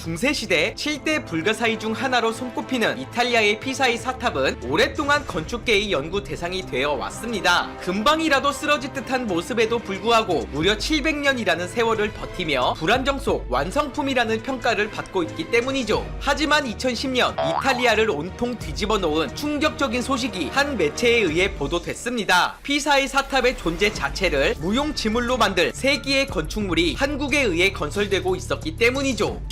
중세시대 7대 불가사의 중 하나로 손꼽히는 이탈리아의 피사의 사탑은 오랫동안 건축계의 연구 대상이 되어 왔습니다. 금방이라도 쓰러질 듯한 모습에도 불구하고 무려 700년이라는 세월을 버티며 불안정 속 완성품이라는 평가를 받고 있기 때문이죠. 하지만 2010년 이탈리아를 온통 뒤집어 놓은 충격적인 소식이 한 매체에 의해 보도됐습니다. 피사의 사탑의 존재 자체를 무용지물로 만들 3기의 건축물이 한국에 의해 건설되고 있었기 때문이죠.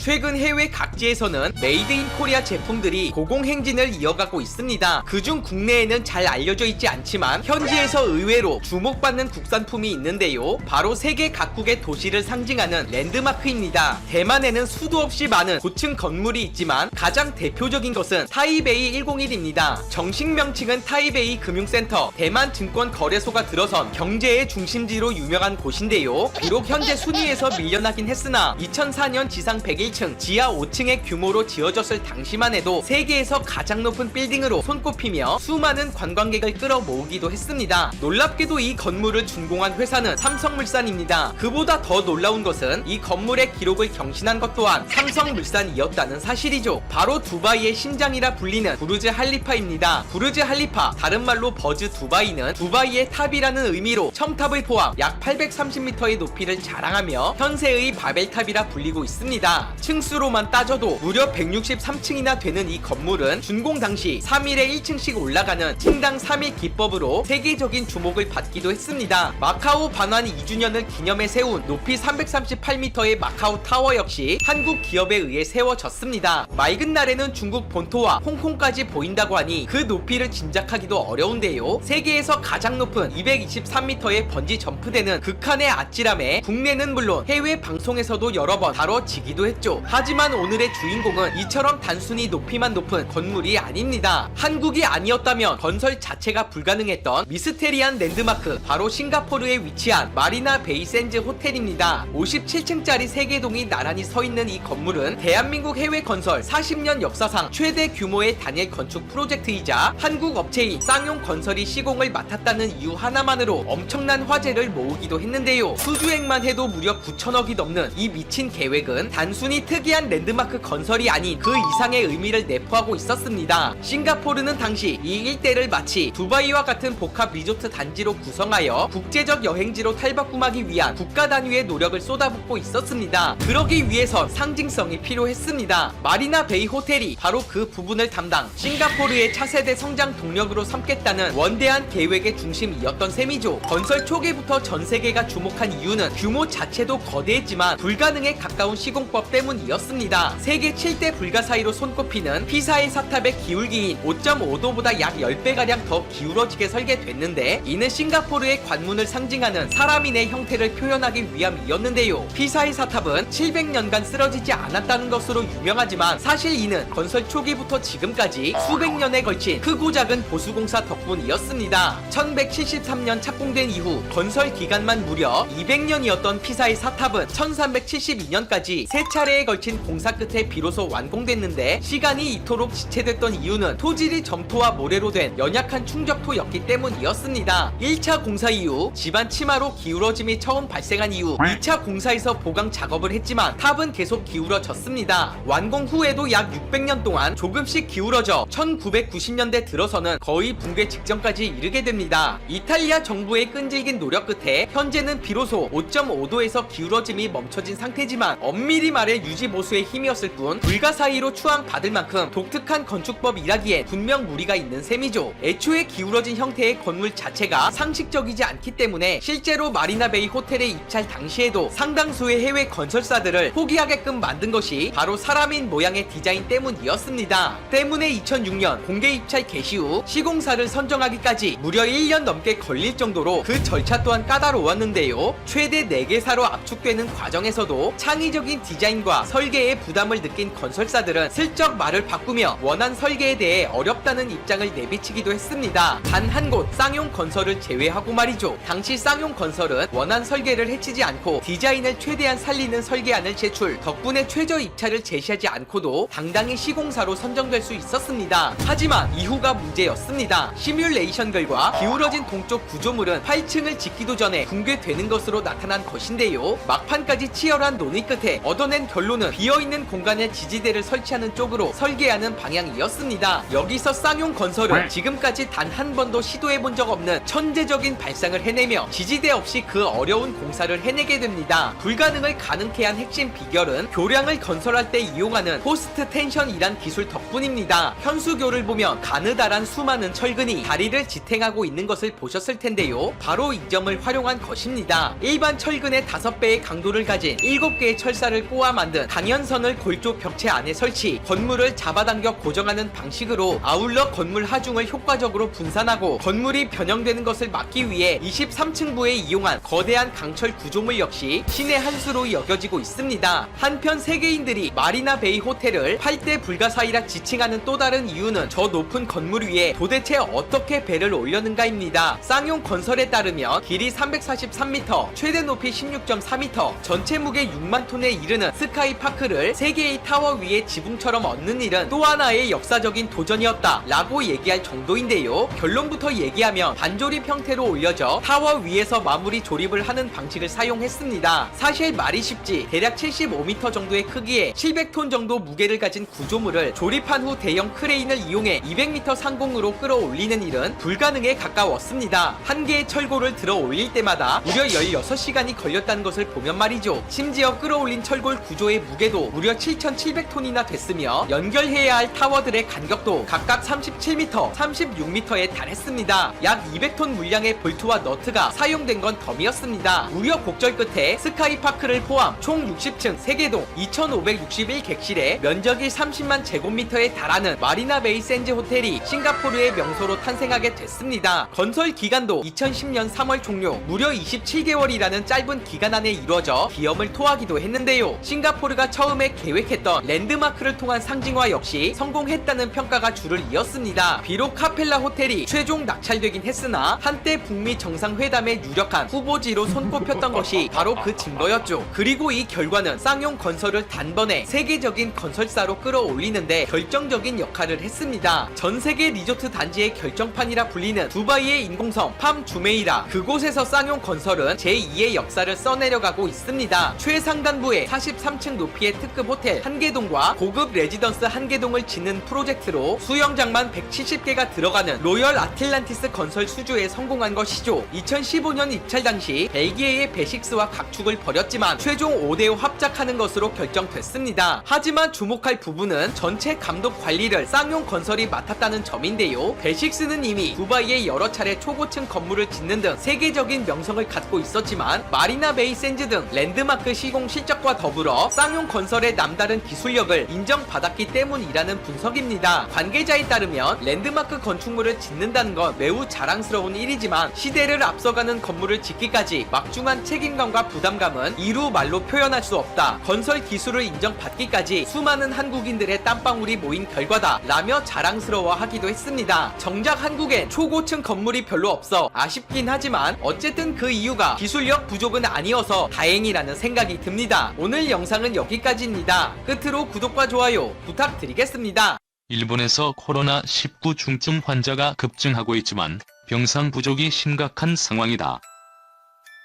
최근 해외 각지에서는 메이드 인 코리아 제품들이 고공행진을 이어가고 있습니다. 그중 국내에는 잘 알려져 있지 않지만 현지에서 의외로 주목받는 국산품이 있는데요. 바로 세계 각국의 도시를 상징하는 랜드마크입니다. 대만에는 수도 없이 많은 고층 건물이 있지만 가장 대표적인 것은 타이베이 101입니다. 정식 명칭은 타이베이 금융센터 대만증권거래소가 들어선 경제의 중심지로 유명한 곳인데요. 비록 현재 순위에서 밀려나긴 했으나 2004년 지상 101층 지하 5층의 규모로 지어졌을 당시만 해도 세계에서 가장 높은 빌딩으로 손꼽히며 수많은 관광객을 끌어모으기도 했습니다. 놀랍게도 이 건물을 준공한 회사는 삼성물산입니다. 그보다 더 놀라운 것은 이 건물의 기록을 경신한 것 또한 삼성물산이었다는 사실이죠. 바로 두바이의 심장이라 불리는 부르즈 할리파입니다. 부르즈 할리파, 다른 말로 버즈 두바이는 두바이의 탑이라는 의미로 첨탑을 포함 약 830m의 높이를 자랑하며 현세의 바벨탑이라 불리고 있습니다. 층수로만 따져도 무려 163층이나 되는 이 건물은 준공 당시 3일에 1층씩 올라가는 층당 3일 기법으로 세계적인 주목을 받기도 했습니다. 마카오 반환 2주년을 기념해 세운 높이 338m의 마카오 타워 역시 한국 기업에 의해 세워졌습니다. 맑은 날에는 중국 본토와 홍콩까지 보인다고 하니 그 높이를 짐작하기도 어려운데요. 세계에서 가장 높은 223m의 번지 점프대는 극한의 아찔함에 국내는 물론 해외 방송에서도 여러 번 다뤄지기도 했죠. 하지만 오늘의 주인공은 이처럼 단순히 높이만 높은 건물이 아닙니다. 한국이 아니었다면 건설 자체가 불가능했던 미스테리한 랜드마크, 바로 싱가포르에 위치한 마리나 베이 샌즈 호텔입니다. 57층짜리 세계동이 나란히 서 있는 이 건물은 대한민국 해외 건설 40년 역사상 최대 규모의 단일 건축 프로젝트이자 한국 업체인 쌍용건설이 시공을 맡았다는 이유 하나만으로 엄청난 화제를 모으기도 했는데요. 수주액만 해도 무려 9천억이 넘는 이 미친 계획은 단순히 특이한 랜드마크 건설이 아닌 그 이상의 의미를 내포하고 있었습니다. 싱가포르는 당시 이 일대를 마치 두바이와 같은 복합 리조트 단지로 구성하여 국제적 여행지로 탈바꿈하기 위한 국가 단위의 노력을 쏟아붓고 있었습니다. 그러기 위해선 상징성이 필요했습니다. 마리나 베이 호텔이 바로 그 부분을 담당, 싱가포르의 차세대 성장 동력으로 삼겠다는 원대한 계획의 중심이었던 셈이죠. 건설 초기부터 전 세계가 주목한 이유는 규모 자체도 거대했지만 불가능에 가까운 시공법 때문이었습니다. 세계 7대 불가사의로 손꼽히는 피사의 사탑의 기울기인 5.5도보다 약 10배가량 더 기울어지게 설계됐는데 이는 싱가포르의 관문을 상징하는 사람인의 형태를 표현하기 위함이었는데요. 피사의 사탑은 700년간 쓰러지지 않았다는 것으로 유명하지만 사실 이는 건설 초기부터 지금까지 수백 년에 걸친 크고 작은 보수공사 덕분이었습니다. 1173년 착공된 이후 건설 기간만 무려 200년이었던 피사의 사탑은 1372년까지 세 차례에 걸친 공사 끝에 비로소 완공됐는데 시간이 이토록 지체됐던 이유는 토질이 점토와 모래로 된 연약한 충적토였기 때문이었습니다. 1차 공사 이후 집안 치마로 기울어짐이 처음 발생한 이후 2차 공사에서 보강 작업을 했지만 탑은 계속 기울어졌습니다. 완공 후에도 약 600년 동안 조금씩 기울어져 1990년대 들어서는 거의 붕괴 직전까지 이르게 됩니다. 이탈리아 정부의 끈질긴 노력 끝에 현재는 비로소 5.5도에서 기울어짐이 멈춰진 상태지만 엄밀히 말해 유지 보수의 힘이었을 뿐 불가사의로 추앙받을 만큼 독특한 건축법이라기엔 분명 무리가 있는 셈이죠. 애초에 기울어진 형태의 건물 자체가 상식적이지 않기 때문에 실제로 마리나베이 호텔에 입찰 당시에도 상당수의 해외 건설사들을 포기하게끔 만든 것이 바로 사람인 모양의 디자인 때문이었습니다. 때문에 2006년 공개 입찰 개시 후 시공사를 선정하기까지 무려 1년 넘게 걸릴 정도로 그 절차 또한 까다로웠는데요. 최대 4개사로 압축되는 과정에서도 창의적인 디자인과 기술과 설계에 부담을 느낀 건설사들은 슬쩍 말을 바꾸며 원한 설계에 대해 어렵다는 입장을 내비치기도 했습니다. 단 한 곳 쌍용건설을 제외하고 말이죠. 당시 쌍용건설은 원한 설계를 해치지 않고 디자인을 최대한 살리는 설계안을 제출, 덕분에 최저 입찰을 제시하지 않고도 당당히 시공사로 선정될 수 있었습니다. 하지만 이후가 문제였습니다. 시뮬레이션글과 기울어진 동쪽 구조물은 8층을 짓기도 전에 붕괴되는 것으로 나타난 것인데요. 막판까지 치열한 논의 끝에 얻어낸 결론은 비어있는 공간에 지지대를 설치하는 쪽으로 설계하는 방향이었습니다. 여기서 쌍용건설은 지금까지 단 한 번도 시도해본 적 없는 천재적인 발상을 해내며 지지대 없이 그 어려운 공사를 해내게 됩니다. 불가능을 가능케 한 핵심 비결은 교량을 건설할 때 이용하는 포스트 텐션이란 기술 덕분입니다. 현수교를 보면 가느다란 수많은 철근이 다리를 지탱하고 있는 것을 보셨을 텐데요. 바로 이 점을 활용한 것입니다. 일반 철근의 5배의 강도를 가진 7개의 철사를 꼬아 만든 당연선을 골조 벽체 안에 설치, 건물을 잡아당겨 고정하는 방식으로 아울러 건물 하중을 효과적으로 분산하고 건물이 변형되는 것을 막기 위해 23층부에 이용한 거대한 강철 구조물 역시 신의 한 수로 여겨지고 있습니다. 한편 세계인들이 마리나 베이 호텔을 8대 불가사의라 지칭하는 또 다른 이유는 저 높은 건물 위에 도대체 어떻게 배를 올렸는가입니다. 쌍용건설에 따르면 길이 343m, 최대 높이 16.4m, 전체 무게 6만 톤에 이르는 스카이파크를 3개의 타워 위에 지붕처럼 얹는 일은 또 하나의 역사적인 도전이었다 라고 얘기할 정도인데요. 결론부터 얘기하면 반조립 형태로 올려져 타워 위에서 마무리 조립을 하는 방식을 사용했습니다. 사실 말이 쉽지, 대략 75m 정도의 크기에 700톤 정도 무게를 가진 구조물을 조립한 후 대형 크레인을 이용해 200m 상공으로 끌어올리는 일은 불가능에 가까웠습니다. 한 개의 철골을 들어 올릴 때마다 무려 16시간이 걸렸다는 것을 보면 말이죠. 심지어 끌어올린 철골 구조의 무게도 무려 7,700톤이나 됐으며 연결해야 할 타워들의 간격도 각각 37m, 36m에 달했습니다. 약 200톤 물량의 볼트와 너트가 사용된 건 덤이었습니다. 무려 곡절 끝에 스카이파크를 포함 총 60층 3개동 2561객실에 면적이 30만 제곱미터에 달하는 마리나 베이 샌즈 호텔이 싱가포르의 명소로 탄생하게 됐습니다. 건설 기간도 2010년 3월 종료, 무려 27개월이라는 짧은 기간 안에 이루어져 기염을 토하기도 했는데요. 싱가포르가 처음에 계획했던 랜드마크를 통한 상징화 역시 성공했다는 평가가 줄을 이었습니다. 비록 카펠라 호텔이 최종 낙찰되긴 했으나 한때 북미 정상회담의 유력한 후보지로 손꼽혔던 것이 바로 그 증거였죠. 그리고 이 결과는 쌍용건설을 단번에 세계적인 건설사로 끌어올리는데 결정적인 역할을 했습니다. 전세계 리조트 단지의 결정판이라 불리는 두바이의 인공섬 팜 주메이라, 그곳에서 쌍용건설은 제2의 역사를 써내려가고 있습니다. 최상단부에 43층 높이의 특급 호텔 1개동과 고급 레지던스 1개동을 짓는 프로젝트로 수영장만 170개가 들어가는 로열 아틀란티스 건설 수주에 성공한 것이죠. 2015년 입찰 당시 벨기에의 베식스와 각축을 벌였지만 최종 5대5 합작하는 것으로 결정됐습니다. 하지만 주목할 부분은 전체 감독 관리를 쌍용건설이 맡았다는 점인데요. 베식스는 이미 두바이에 여러 차례 초고층 건물을 짓는 등 세계적인 명성을 갖고 있었지만 마리나 베이 샌즈 등 랜드마크 시공 실적과 더불어 쌍용건설의 남다른 기술력을 인정받았기 때문이라는 분석입니다. 관계자에 따르면 랜드마크 건축물을 짓는다는 건 매우 자랑스러운 일이지만 시대를 앞서가는 건물을 짓기까지 막중한 책임감과 부담감은 이루 말로 표현할 수 없다. 건설 기술을 인정받기까지 수많은 한국인들의 땀방울이 모인 결과다 라며 자랑스러워하기도 했습니다. 정작 한국엔 초고층 건물이 별로 없어 아쉽긴 하지만 어쨌든 그 이유가 기술력 부족은 아니어서 다행이라는 생각이 듭니다. 오늘 영상은 여기까지입니다. 끝으로 구독과 좋아요 부탁드리겠습니다. 일본에서 코로나19 중증 환자가 급증하고 있지만 병상 부족이 심각한 상황이다.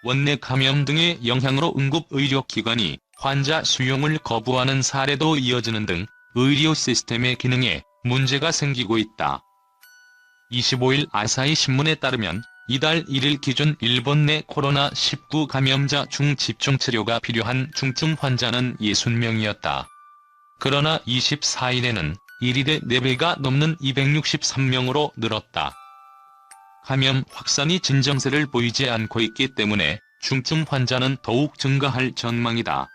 원내 감염 등의 영향으로 응급의료기관이 환자 수용을 거부하는 사례도 이어지는 등 의료 시스템의 기능에 문제가 생기고 있다. 25일 아사히 신문에 따르면 이달 1일 기준 일본 내 코로나19 감염자 중 집중치료가 필요한 중증 환자는 60명이었다. 그러나 24일에는 1일에 4배가 넘는 263명으로 늘었다. 감염 확산이 진정세를 보이지 않고 있기 때문에 중증 환자는 더욱 증가할 전망이다.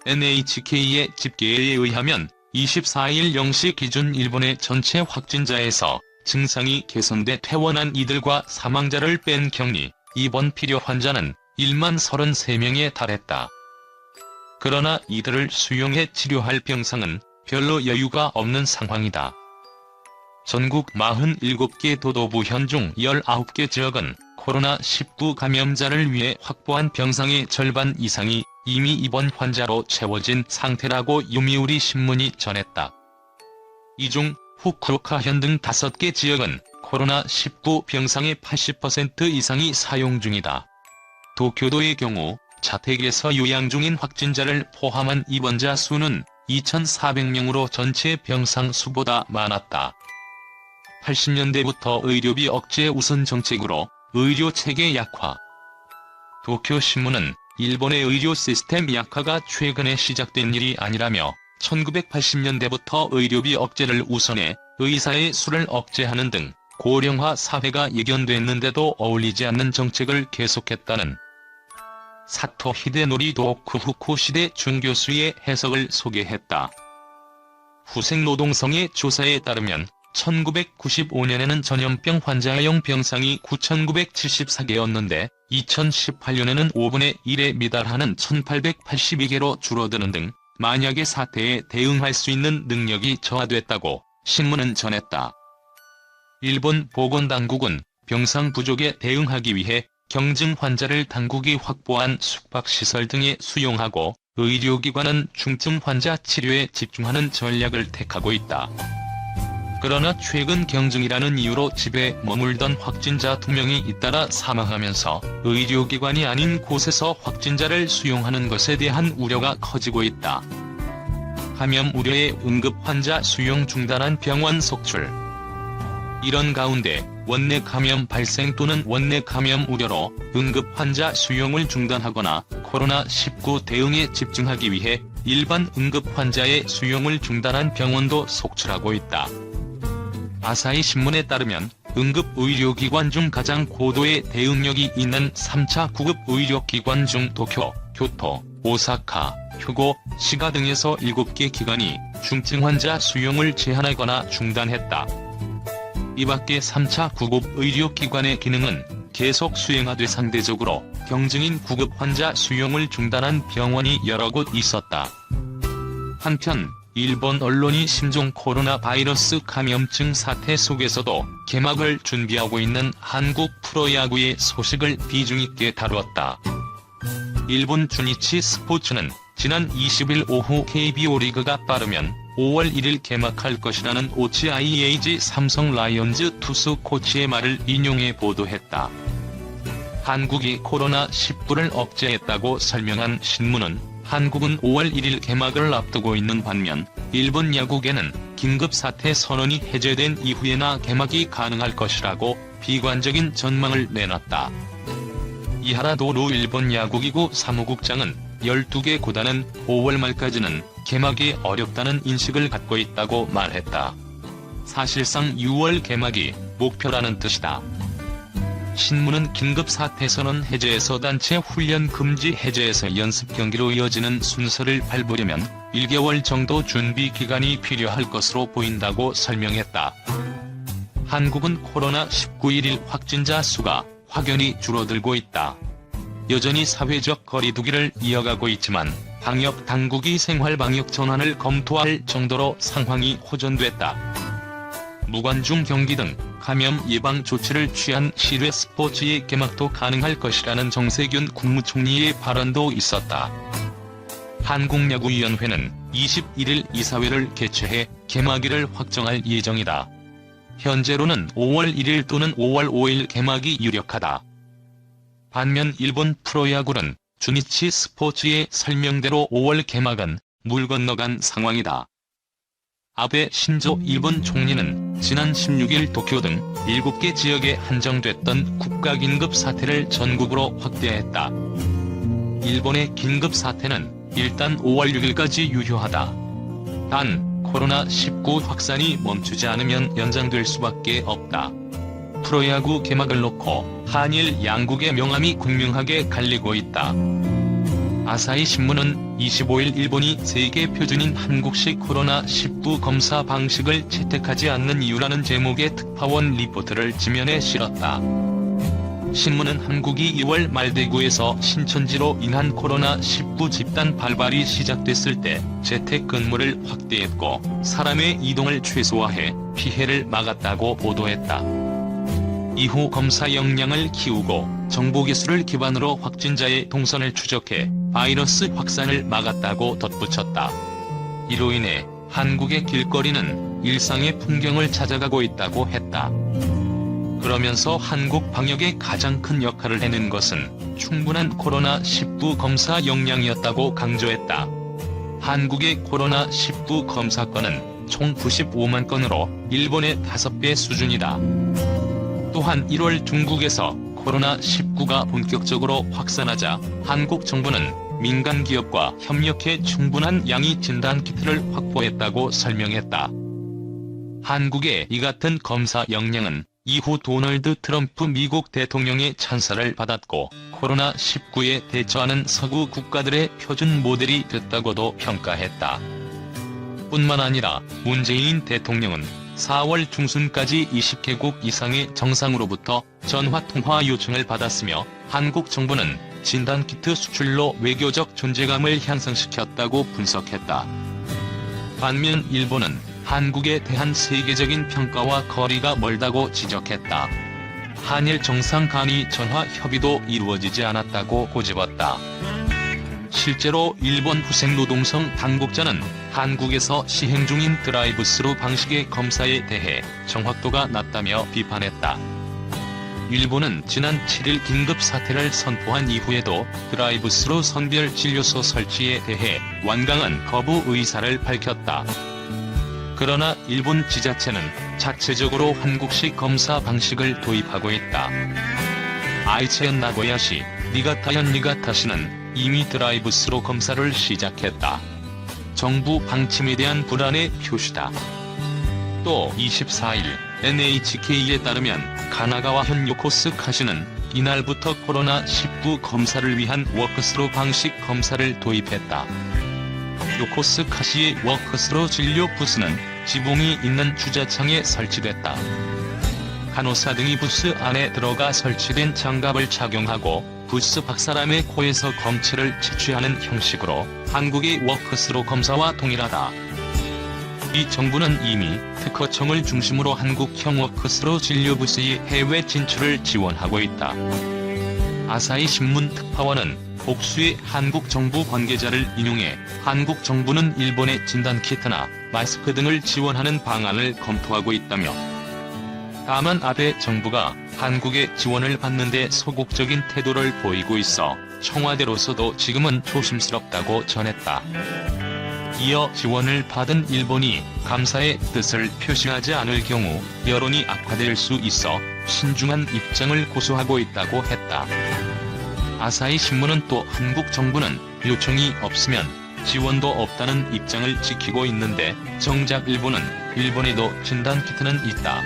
NHK의 집계에 의하면 24일 0시 기준 일본의 전체 확진자에서 증상이 개선돼 퇴원한 이들과 사망자를 뺀 격리, 입원 필요 환자는 1만 33명에 달했다. 그러나 이들을 수용해 치료할 병상은 별로 여유가 없는 상황이다. 전국 47개 도도부 현중 19개 지역은 코로나19 감염자를 위해 확보한 병상의 절반 이상이 이미 입원 환자로 채워진 상태라고 요미우리 신문이 전했다. 이 중 후쿠오카현 등 5개 지역은 코로나19 병상의 80% 이상이 사용 중이다. 도쿄도의 경우 자택에서 요양 중인 확진자를 포함한 입원자 수는 2,400명으로 전체 병상 수보다 많았다. 80년대부터 의료비 억제 우선 정책으로 의료체계 약화. 도쿄신문은 일본의 의료 시스템 약화가 최근에 시작된 일이 아니라며 1980년대부터 의료비 억제를 우선해 의사의 수를 억제하는 등 고령화 사회가 예견됐는데도 어울리지 않는 정책을 계속했다는 사토 히데노리 도쿠후쿠 시대准교수의 해석을 소개했다. 후생노동성의 조사에 따르면 1995년에는 전염병 환자용 병상이 9,974개였는데 2018년에는 5분의 1에 미달하는 1,882개로 줄어드는 등 만약의 사태에 대응할 수 있는 능력이 저하됐다고 신문은 전했다. 일본 보건당국은 병상 부족에 대응하기 위해 경증 환자를 당국이 확보한 숙박시설 등에 수용하고 의료기관은 중증 환자 치료에 집중하는 전략을 택하고 있다. 그러나 최근 경증이라는 이유로 집에 머물던 확진자 2명이 잇따라 사망하면서 의료기관이 아닌 곳에서 확진자를 수용하는 것에 대한 우려가 커지고 있다. 감염 우려에 응급환자 수용 중단한 병원 속출. 이런 가운데 원내 감염 발생 또는 원내 감염 우려로 응급환자 수용을 중단하거나 코로나19 대응에 집중하기 위해 일반 응급환자의 수용을 중단한 병원도 속출하고 있다. 아사히 신문에 따르면 응급의료기관 중 가장 고도의 대응력이 있는 3차 구급의료기관 중 도쿄, 교토, 오사카, 휴고, 시가 등에서 7개 기관이 중증 환자 수용을 제한하거나 중단했다. 이밖에 3차 구급의료기관의 기능은 계속 수행하되 상대적으로 경증인 구급 환자 수용을 중단한 병원이 여러 곳 있었다. 한편 일본 언론이 신종 코로나 바이러스 감염증 사태 속에서도 개막을 준비하고 있는 한국 프로야구의 소식을 비중 있게 다루었다. 일본 주니치 스포츠는 지난 20일 오후 KBO 리그가 빠르면 5월 1일 개막할 것이라는 오치 IAG 삼성 라이온즈 투수 코치의 말을 인용해 보도했다. 한국이 코로나19를 억제했다고 설명한 신문은 한국은 5월 1일 개막을 앞두고 있는 반면 일본 야구계는 긴급사태 선언이 해제된 이후에나 개막이 가능할 것이라고 비관적인 전망을 내놨다. 이하라 도루 일본 야구기구 사무국장은 12개 구단은 5월 말까지는 개막이 어렵다는 인식을 갖고 있다고 말했다. 사실상 6월 개막이 목표라는 뜻이다. 신문은 긴급사태 선언 해제에서 단체 훈련 금지 해제에서 연습 경기로 이어지는 순서를 밟으려면 1개월 정도 준비 기간이 필요할 것으로 보인다고 설명했다. 한국은 코로나19 1일 확진자 수가 확연히 줄어들고 있다. 여전히 사회적 거리두기를 이어가고 있지만 방역 당국이 생활 방역 전환을 검토할 정도로 상황이 호전됐다. 무관중 경기 등 감염 예방 조치를 취한 실외 스포츠의 개막도 가능할 것이라는 정세균 국무총리의 발언도 있었다. 한국야구위원회는 21일 이사회를 개최해 개막일을 확정할 예정이다. 현재로는 5월 1일 또는 5월 5일 개막이 유력하다. 반면 일본 프로야구는 주니치 스포츠의 설명대로 5월 개막은 물 건너간 상황이다. 아베 신조 일본 총리는 지난 16일 도쿄 등 7개 지역에 한정됐던 국가긴급사태를 전국으로 확대했다. 일본의 긴급사태는 일단 5월 6일까지 유효하다. 단 코로나19 확산이 멈추지 않으면 연장될 수밖에 없다. 프로야구 개막을 놓고 한일 양국의 명암이 극명하게 갈리고 있다. 아사히 신문은 25일 일본이 세계 표준인 한국식 코로나19 검사 방식을 채택하지 않는 이유라는 제목의 특파원 리포트를 지면에 실었다. 신문은 한국이 2월 말 대구에서 신천지로 인한 코로나19 집단 발발이 시작됐을 때 재택근무를 확대했고 사람의 이동을 최소화해 피해를 막았다고 보도했다. 이후 검사 역량을 키우고 정보기술을 기반으로 확진자의 동선을 추적해 바이러스 확산을 막았다고 덧붙였다. 이로 인해 한국의 길거리는 일상의 풍경을 찾아가고 있다고 했다. 그러면서 한국 방역에 가장 큰 역할을 해낸 것은 충분한 코로나19 검사 역량이었다고 강조했다. 한국의 코로나19 검사 건은 총 95만 건으로 일본의 5배 수준이다. 또한 1월 중국에서 코로나19가 본격적으로 확산하자 한국 정부는 민간 기업과 협력해 충분한 양의 진단키트를 확보했다고 설명했다. 한국의 이 같은 검사 역량은 이후 도널드 트럼프 미국 대통령의 찬사를 받았고 코로나19에 대처하는 서구 국가들의 표준 모델이 됐다고도 평가했다. 뿐만 아니라 문재인 대통령은 4월 중순까지 20개국 이상의 정상으로부터 전화통화 요청을 받았으며 한국 정부는 진단키트 수출로 외교적 존재감을 향상시켰다고 분석했다. 반면 일본은 한국에 대한 세계적인 평가와 거리가 멀다고 지적했다. 한일 정상 간의 전화 협의도 이루어지지 않았다고 꼬집었다. 실제로 일본 후생노동성 당국자는 한국에서 시행 중인 드라이브스루 방식의 검사에 대해 정확도가 낮다며 비판했다. 일본은 지난 7일 긴급 사태를 선포한 이후에도 드라이브스루 선별 진료소 설치에 대해 완강한 거부 의사를 밝혔다. 그러나 일본 지자체는 자체적으로 한국식 검사 방식을 도입하고 있다. 아이치현 나고야시, 니가타현 니가타시는 이미 드라이브스루 검사를 시작했다. 정부 방침에 대한 불안의 표시다. 또 24일 NHK에 따르면 가나가와현 요코스카시는 이날부터 코로나19 검사를 위한 워크스루 방식 검사를 도입했다. 요코스카시의 워크스루 진료 부스는 지붕이 있는 주차장에 설치됐다. 간호사 등이 부스 안에 들어가 설치된 장갑을 착용하고 부스 밖 사람의 코에서 검체를 채취하는 형식으로 한국의 워크스루 검사와 동일하다. 이 정부는 이미 특허청을 중심으로 한국형 워크스루 진료 부스의 해외 진출을 지원하고 있다. 아사히 신문 특파원은 복수의 한국 정부 관계자를 인용해 한국 정부는 일본의 진단키트나 마스크 등을 지원하는 방안을 검토하고 있다며 다만 아베 정부가 한국의 지원을 받는데 소극적인 태도를 보이고 있어 청와대로서도 지금은 조심스럽다고 전했다. 이어 지원을 받은 일본이 감사의 뜻을 표시하지 않을 경우 여론이 악화될 수 있어 신중한 입장을 고수하고 있다고 했다. 아사히 신문은 또 한국 정부는 요청이 없으면 지원도 없다는 입장을 지키고 있는데 정작 일본에도 진단키트는 있다.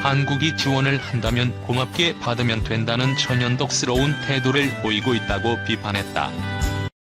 한국이 지원을 한다면 고맙게 받으면 된다는 천연덕스러운 태도를 보이고 있다고 비판했다.